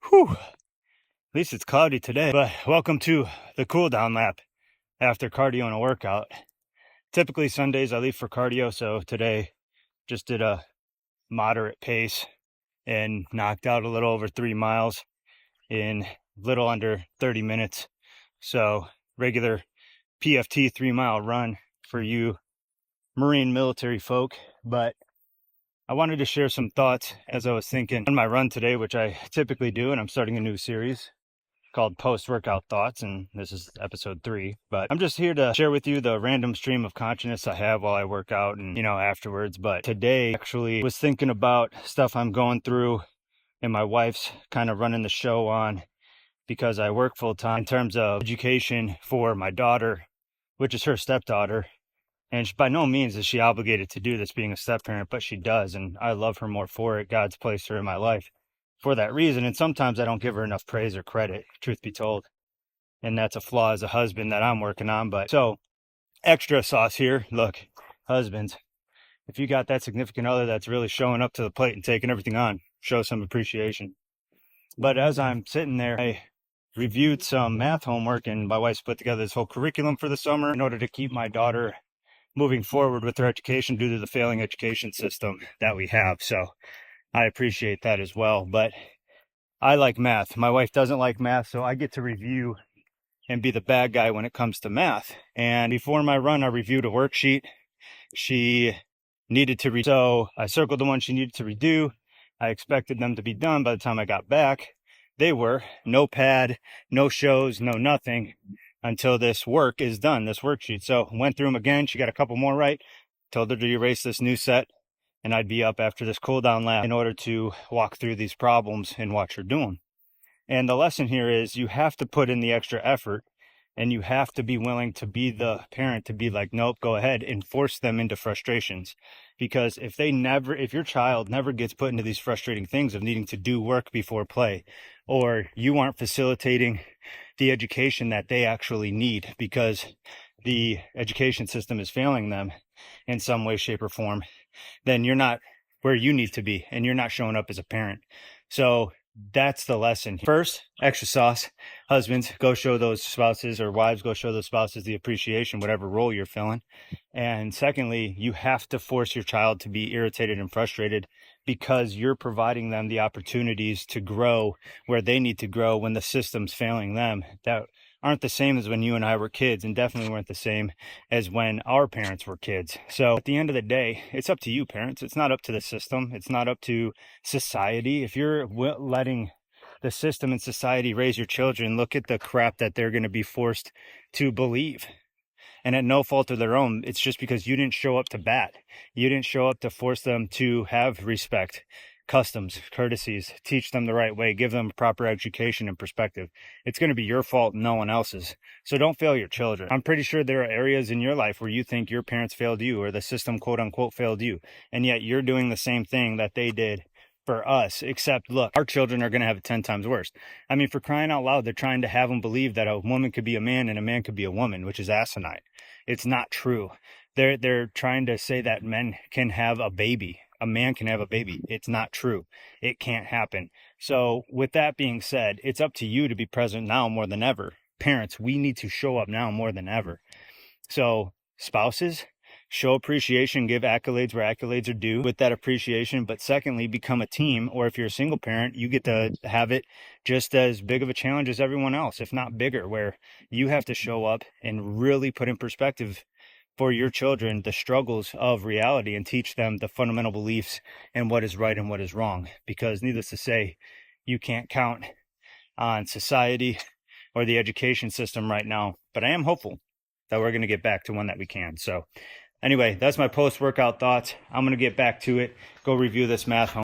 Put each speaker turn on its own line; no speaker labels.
Whew. At least it's cloudy today, but welcome to the cool down lap after cardio and a workout. Typically Sundays I leave for cardio, so today just did a moderate pace and knocked out a little over 3 miles in a little under 30 minutes. So regular PFT 3-mile run for you Marine military folk. But I wanted to share some thoughts as I was thinking on my run today, which I typically do, and I'm starting a new series called Post-Workout Thoughts, and this is episode 3. But I'm just here to share with you the random stream of consciousness I have while I work out and, afterwards. But today actually was thinking about stuff I'm going through and my wife's kind of running the show on because I work full-time in terms of education for my daughter, which is her stepdaughter. And by no means is she obligated to do this being a step-parent, but she does, and I love her more for it. God's placed her in my life for that reason, and sometimes I don't give her enough praise or credit, truth be told. And that's a flaw as a husband that I'm working on. But so, extra sauce here. Look, husbands, if you got that significant other that's really showing up to the plate and taking everything on, show some appreciation. But as I'm sitting there, I reviewed some math homework, and my wife put together this whole curriculum for the summer in order to keep my daughter moving forward with her education due to the failing education system that we have. So I appreciate that as well. But I like math. My wife doesn't like math, so I get to review and be the bad guy when it comes to math. And before my run, I reviewed a worksheet she needed to redo. So I circled the ones she needed to redo. I expected them to be done by the time I got back. They were. No pad, no shows, no nothing until this work is done, this worksheet. So went through them again. She got a couple more right. Told her to erase this new set, and I'd be up after this cool down lap in order to walk through these problems and watch her do them. And the lesson here is you have to put in the extra effort, and you have to be willing to be the parent to be like, nope, go ahead, and force them into frustrations. Because if your child never gets put into these frustrating things of needing to do work before play, or you aren't facilitating the education that they actually need because the education system is failing them in some way, shape, or form, then you're not where you need to be, and you're not showing up as a parent. So that's the lesson. First, extra sauce. Husbands, go show those spouses, or wives, go show those spouses the appreciation, whatever role you're filling. And secondly, you have to force your child to be irritated and frustrated because you're providing them the opportunities to grow where they need to grow when the system's failing them. That aren't the same as when you and I were kids, and definitely weren't the same as when our parents were kids. So at the end of the day, it's up to you, parents. It's not up to the system. It's not up to society. If you're letting the system and society raise your children, look at the crap that they're going to be forced to believe. And at no fault of their own, it's just because you didn't show up to bat. You didn't show up to force them to have respect, customs, courtesies, teach them the right way, give them proper education and perspective. It's going to be your fault, no one else's. So don't fail your children. I'm pretty sure there are areas in your life where you think your parents failed you, or the system, quote unquote, failed you. And yet you're doing the same thing that they did for us, except look, our children are going to have it 10 times worse. I mean, for crying out loud, they're trying to have them believe that a woman could be a man and a man could be a woman, which is asinine. It's not true. They're trying to say that men can have a baby. A man can have a baby. It's not true. It can't happen. So with that being said, it's up to you to be present now more than ever. Parents, we need to show up now more than ever. So spouses, show appreciation, give accolades where accolades are due with that appreciation. But secondly, become a team. Or if you're a single parent, you get to have it just as big of a challenge as everyone else, if not bigger, where you have to show up and really put in perspective for your children the struggles of reality and teach them the fundamental beliefs and what is right and what is wrong. Because needless to say, you can't count on society or the education system right now. But I am hopeful that we're going to get back to one that we can. So anyway, that's my post-workout thoughts. I'm going to get back to it, go review this math homework.